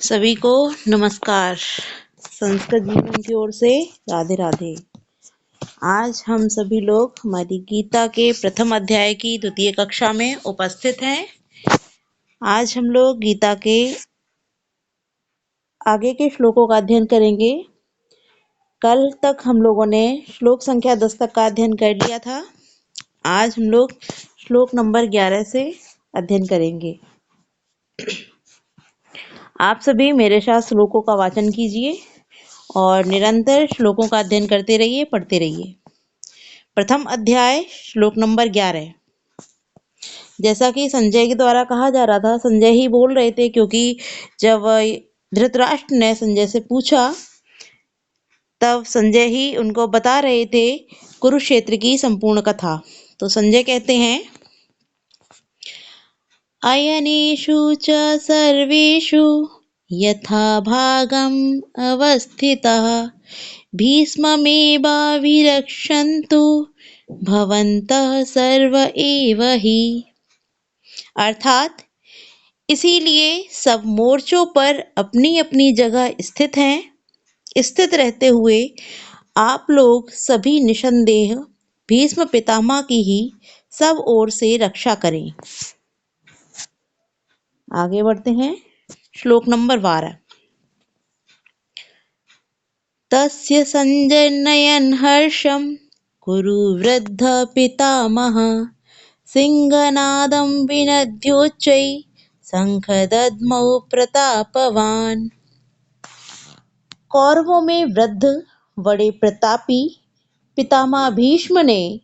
सभी को नमस्कार। संस्कृत जीवन की ओर से राधे राधे। आज हम सभी लोग हमारी गीता के प्रथम अध्याय की द्वितीय कक्षा में उपस्थित हैं। आज हम लोग गीता के आगे के श्लोकों का अध्ययन करेंगे। कल तक हम लोगों ने श्लोक संख्या 10 तक का अध्ययन कर लिया था। आज हम लोग श्लोक नंबर 11 से अध्ययन करेंगे। आप सभी मेरे साथ श्लोकों का वाचन कीजिए और निरंतर श्लोकों का अध्ययन करते रहिए, पढ़ते रहिए। प्रथम अध्याय श्लोक नंबर 11। जैसा कि संजय के द्वारा कहा जा रहा था, संजय ही बोल रहे थे, क्योंकि जब धृतराष्ट्र ने संजय से पूछा तब संजय ही उनको बता रहे थे कुरुक्षेत्र की संपूर्ण कथा। तो संजय कहते हैं, अयनेषु च सर्वेषु यथा भागम् अवस्थितः भीष्ममेवाभिरक्षन्तु भवन्तः सर्व एव हि। अर्थात इसीलिए सब मोर्चों पर अपनी अपनी जगह स्थित रहते हुए आप लोग सभी निसंदेह भीष्म पितामह की ही सब ओर से रक्षा करें। आगे बढ़ते हैं। श्लोक नंबर 12। तस्य संजनयन् हर्षं कुरु वृद्ध पितामह सिंहनादं विनद्योच्चै शंखदद्मौ प्रतापवान्। कौरवों में वृद्ध बड़े प्रतापी पितामह भीष्म ने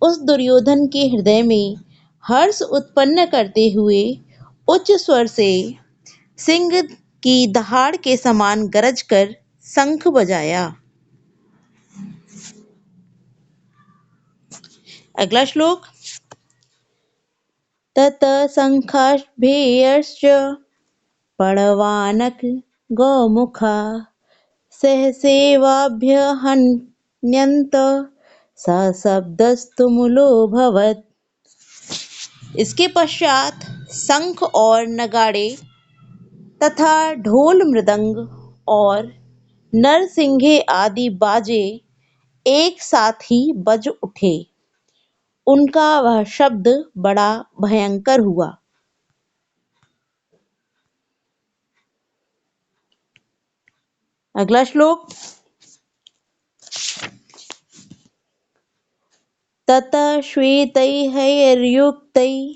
उस दुर्योधन के हृदय में हर्ष उत्पन्न करते हुए उच्च स्वर से सिंह की दहाड़ के समान गरज कर शंख बजाया। अगला श्लोक। तत शंखाभेयश्च पणवानक गौमुखा सहसेवाभ्यहन्यन्त सशब्दस्तुमुलोऽभवत्। इसके पश्चात शंख और नगाड़े तथा ढोल मृदंग और नरसिंघे आदि बाजे एक साथ ही बज उठे। उनका वह शब्द बड़ा भयंकर हुआ। अगला श्लोक। ततः श्वेतैर्हयैर्युक्तैः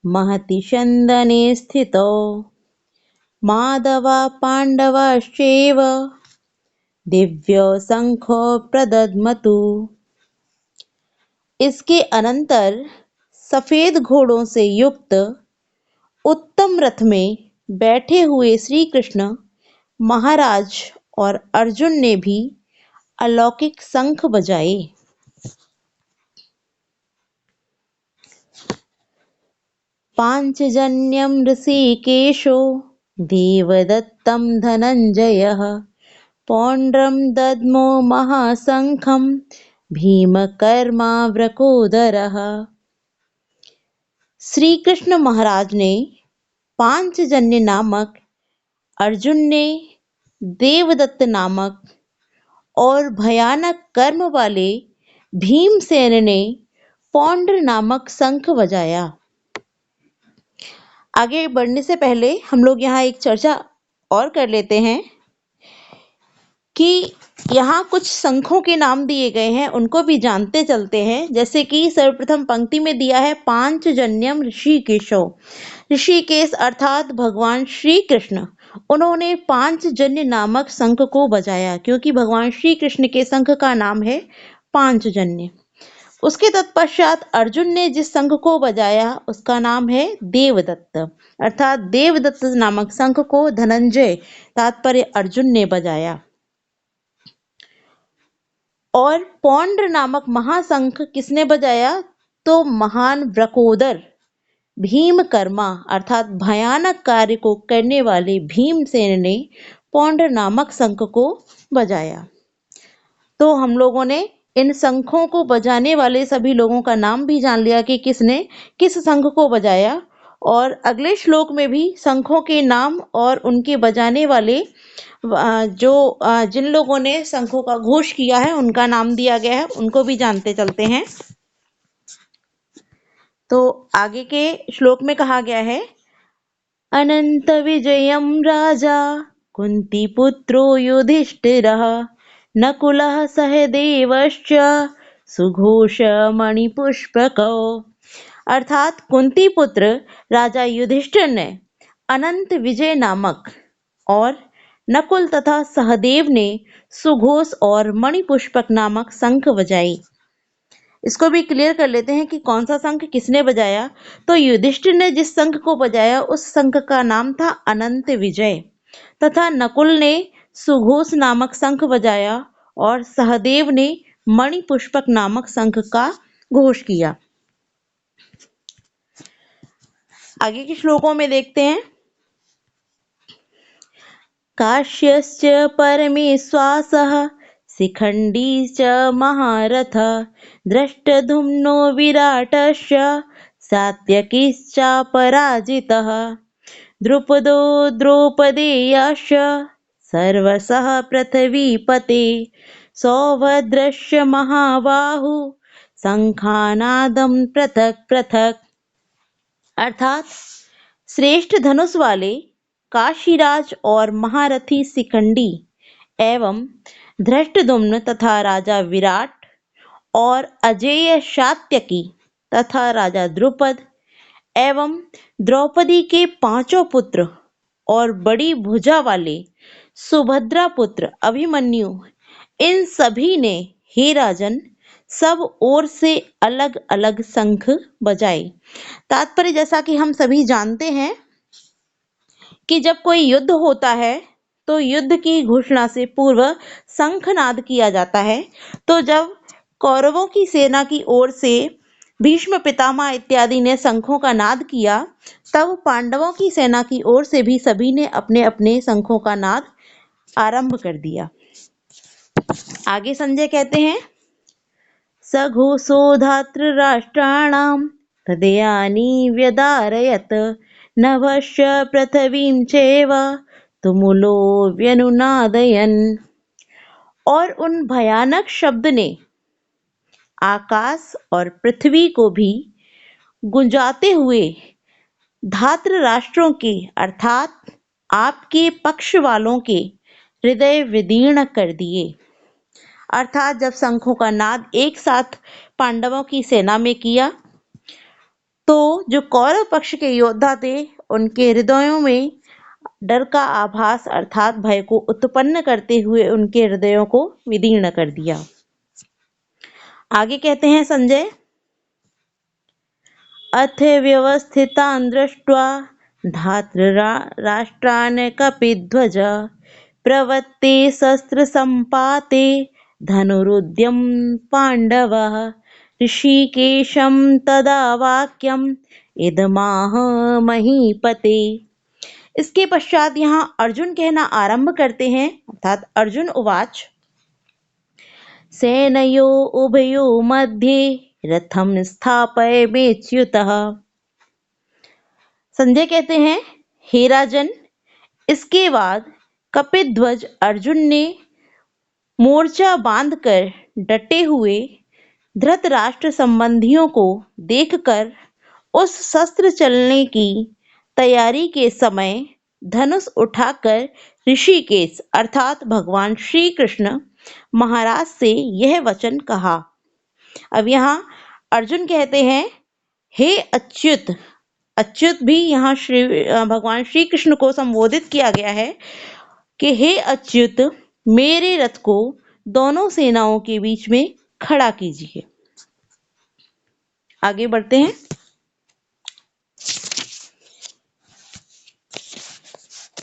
महति चन्दने स्थितौ माधवा पाण्डवाश्चैव दिव्यो शंखो प्रदद्मतु। इसके अनंतर सफेद घोड़ों से युक्त उत्तम रथ में बैठे हुए श्री कृष्ण महाराज और अर्जुन ने भी अलौकिक शंख बजाए। पांचजन्यं ऋषिकेशो देवदत्तं धनंजयः पौंड्रं दद्मो महाशंखं भीमकर्मावृकोदरः। श्री कृष्ण महाराज ने पांचजन्य नामक, अर्जुन ने देवदत्त नामक और भयानक कर्म वाले भीमसेन ने पौंड्र नामक शंख बजाया। आगे बढ़ने से पहले हम लोग यहाँ एक चर्चा और कर लेते हैं कि यहाँ कुछ शंखों के नाम दिए गए हैं, उनको भी जानते चलते हैं। जैसे कि सर्वप्रथम पंक्ति में दिया है पांचजन्यम ऋषिकेशो। ऋषिकेश अर्थात भगवान श्री कृष्ण, उन्होंने पांचजन्य नामक शंख को बजाया, क्योंकि भगवान श्री कृष्ण के शंख का नाम है पांचजन्य। उसके तत्पश्चात अर्जुन ने जिस शंख को बजाया उसका नाम है देवदत्त, अर्थात देवदत्त नामक शंख को धनंजय तात्पर्य अर्जुन ने बजाया। और पौंड्र नामक महाशंख किसने बजाया? तो महान वृकोदर भीमकर्मा अर्थात भयानक कार्य को करने वाले भीमसेन ने पौंड्र नामक शंख को बजाया। तो हम लोगों ने इन शंखों को बजाने वाले सभी लोगों का नाम भी जान लिया कि किसने किस शंख को बजाया और अगले श्लोक में भी शंखों के नाम और उनके बजाने वाले जिन लोगों ने शंखों का घोष किया है उनका नाम दिया गया है, उनको भी जानते चलते हैं। तो आगे के श्लोक में कहा गया है, अनंत विजयम राजा कुंतीपुत्रो युधिष्ठिरः नकुलः सहदेवश्च सुघोष मणिपुष्पकौ। अर्थात कुंती पुत्र राजा युधिष्ठिर ने अनंत विजय नामक और नकुल तथा सहदेव ने सुघोष और मणिपुष्पक नामक शंख बजाई। इसको भी क्लियर कर लेते हैं कि कौन सा शंख किसने बजाया। तो युधिष्ठिर ने जिस शंख को बजाया उस शंख का नाम था अनंत विजय, तथा नकुल ने सुघोष नामक शंख बजाया और सहदेव ने मणिपुष्पक नामक शंख का घोष किया। आगे के श्लोकों में देखते हैं, काश्यश्च परमेश्वासः शिखण्डी च महारथ दृष्टद्युम्नो विराटश्च सात्यकिश्चापराजितः द्रुपदो द्रौपदेयश्च सर्वशः पृथिवीपते सौभद्रश्च महाबाहु शंखानादं पृथक पृथक। अर्थात श्रेष्ठ धनुष वाले काशीराज और महारथी शिखंडी एवं धृष्टद्युम्न तथा राजा विराट और अजेय सात्यकी तथा राजा द्रुपद एवं द्रौपदी के पांचों पुत्र और बड़ी भुजा वाले सुभद्रा पुत्र अभिमन्यु, इन सभी ने हे राजन सब ओर से अलग अलग शंख बजाए। तात्पर्य जैसा कि हम सभी जानते हैं कि जब कोई युद्ध होता है तो युद्ध की घोषणा से पूर्व शंखनाद किया जाता है। तो जब कौरवों की सेना की ओर से भीष्म पितामह इत्यादि ने शंखों का नाद किया, तब पांडवों की सेना की ओर से भी सभी ने अपने अपने शंखों का नाद आरंभ कर दिया। आगे संजय कहते हैं, सघोषो धातृराष्ट्राणां हृदयानि व्यदारयत् नभश्च पृथिवीं चैव तुमुलो व्यनुनादयन्। और उन भयानक शब्द ने आकाश और पृथ्वी को भी गुंजाते हुए धात्र राष्ट्रों के अर्थात आपके पक्ष वालों के हृदय विदीर्ण कर दिए। अर्थात जब शंखों का नाद एक साथ पांडवों की सेना में किया तो जो कौरव पक्ष के योद्धा थे उनके हृदयों में डर का आभास अर्थात भय को उत्पन्न करते हुए उनके हृदयों को विदीर्ण कर दिया। आगे कहते हैं संजय, अथ व्यवस्थितान् दृष्ट्वा धातृराष्ट्रान् कपिध्वज प्रवत्ते शस्त्र संपाते धनुरुद्यम पांडवः ऋषिकेशं तदा वाक्यम इदमाह महीपते। इसके पश्चात यहाँ अर्जुन कहना आरंभ करते हैं, अर्थात अर्जुन उवाच, सेनयो उभयो मध्ये रथम स्थापयमेच्युतः। संजय कहते हैं, हे राजन, इसके बाद कपिध्वज अर्जुन ने मोर्चा बांधकर डटे हुए धृतराष्ट्र संबंधियों को देखकर उस शस्त्र चलने की तैयारी के समय धनुष उठाकर ऋषिकेश अर्थात भगवान श्री कृष्ण महाराज से यह वचन कहा। अब यहाँ अर्जुन कहते हैं, हे अच्युत। अच्युत भी यहाँ भगवान श्री कृष्ण को संबोधित किया गया है कि हे अच्युत, मेरे रथ को दोनों सेनाओं के बीच में खड़ा कीजिए। आगे बढ़ते हैं।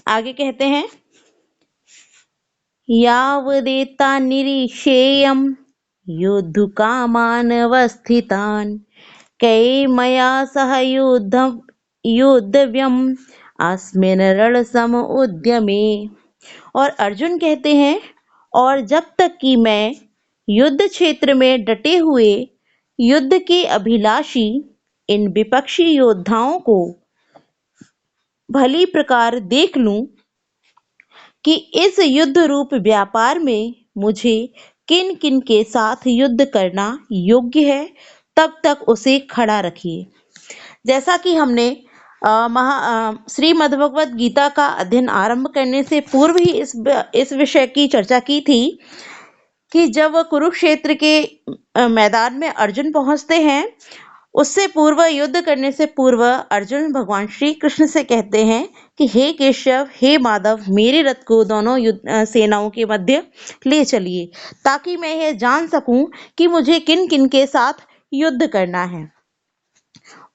आगे कहते हैं, यावदेता निरीक्षेयं योद्धुकामानवस्थितान् कैर्मया सह योद्धव्यम् अस्मिन् रणसम उद्यमे। और अर्जुन कहते हैं, और जब तक कि मैं युद्ध क्षेत्र में डटे हुए युद्ध के अभिलाषी इन विपक्षी योद्धाओं को भली प्रकार देख लूं कि इस युद्ध रूप व्यापार में मुझे किन किन के साथ युद्ध करना योग्य है, तब तक उसे खड़ा रखिए। जैसा कि हमने श्रीमद् भगवत गीता का अध्ययन आरंभ करने से पूर्व ही इस विषय की चर्चा की थी कि जब कुरुक्षेत्र के मैदान में अर्जुन पहुंचते हैं, उससे पूर्व युद्ध करने से पूर्व अर्जुन भगवान श्री कृष्ण से कहते हैं कि हे केशव, हे माधव, मेरे रथ को दोनों सेनाओं के मध्य ले चलिए, ताकि मैं यह जान सकूं कि मुझे किन किन के साथ युद्ध करना है।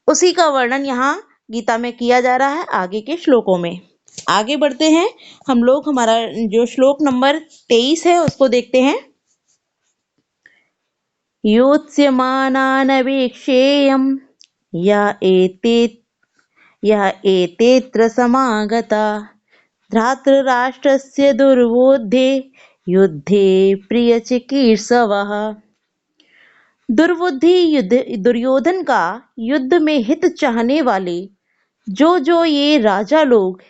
उसी का वर्णन यहाँ गीता में किया जा रहा है आगे के श्लोकों में। आगे बढ़ते हैं हम लोग। हमारा जो श्लोक नंबर 23 है उसको देखते हैं। योत्स्यमानानवेक्षेयं य एतेऽत्र समागता धार्तराष्ट्रस्य दुर्बोधे युद्धे प्रियचिकीर्षवः। दुर्योधन का युद्ध में हित चाहने वाले जो ये राजा लोग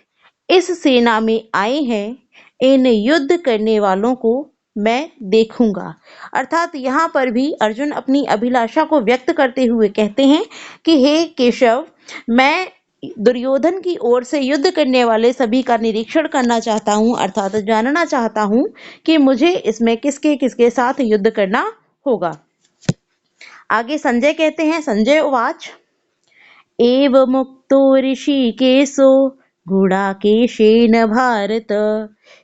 इस सेना में आए हैं, इन युद्ध करने वालों को मैं देखूंगा। अर्थात यहाँ पर भी अर्जुन अपनी अभिलाषा को व्यक्त करते हुए कहते हैं कि हे केशव, मैं दुर्योधन की ओर से युद्ध करने वाले सभी का निरीक्षण करना चाहता हूँ, अर्थात जानना चाहता हूँ कि मुझे इसमें किसके किसके साथ युद्ध करना होगा। आगे संजय कहते हैं, संजय उवाच एवमुक्तो ऋषिकेशो गुडाकेशेन भारत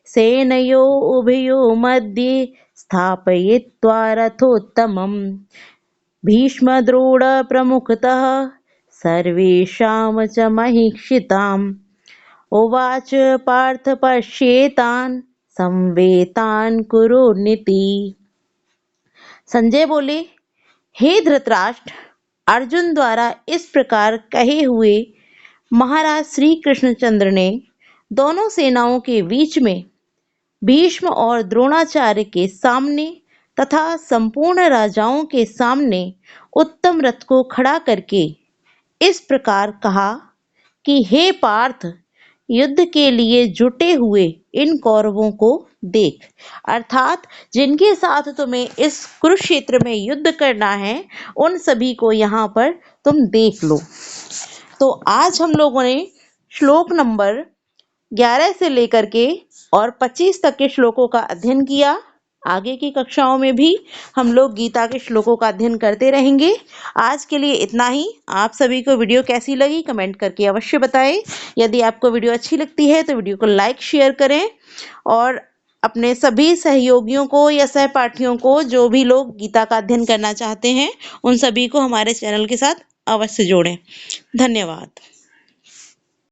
सेनयो उभयो मध्ये स्थापयित्वा रथोत्तमम् भीष्मद्रोणप्रमुखतः सर्वेषां च महीक्षिताम् उवाच पार्थ पश्येतान् संवेतान् कुरुनिति। संजय बोले, हे धृतराष्ट्र, अर्जुन द्वारा इस प्रकार कहे हुए महाराज श्री कृष्णचंद्र ने दोनों सेनाओं के बीच में भीष्म और द्रोणाचार्य के सामने तथा संपूर्ण राजाओं के सामने उत्तम रथ को खड़ा करके इस प्रकार कहा कि हे पार्थ, युद्ध के लिए जुटे हुए इन कौरवों को देख। अर्थात जिनके साथ तुम्हें इस कुरुक्षेत्र में युद्ध करना है, उन सभी को यहाँ पर तुम देख लो। तो आज हम लोगों ने श्लोक नंबर 11 से लेकर के और 25 तक के श्लोकों का अध्ययन किया। आगे की कक्षाओं में भी हम लोग गीता के श्लोकों का अध्ययन करते रहेंगे। आज के लिए इतना ही। आप सभी को वीडियो कैसी लगी कमेंट करके अवश्य बताएं। यदि आपको वीडियो अच्छी लगती है तो वीडियो को लाइक शेयर करें और अपने सभी सहयोगियों को या सहपाठियों को, जो भी लोग गीता का अध्ययन करना चाहते हैं, उन सभी को हमारे चैनल के साथ अवश्य जोड़ें। धन्यवाद।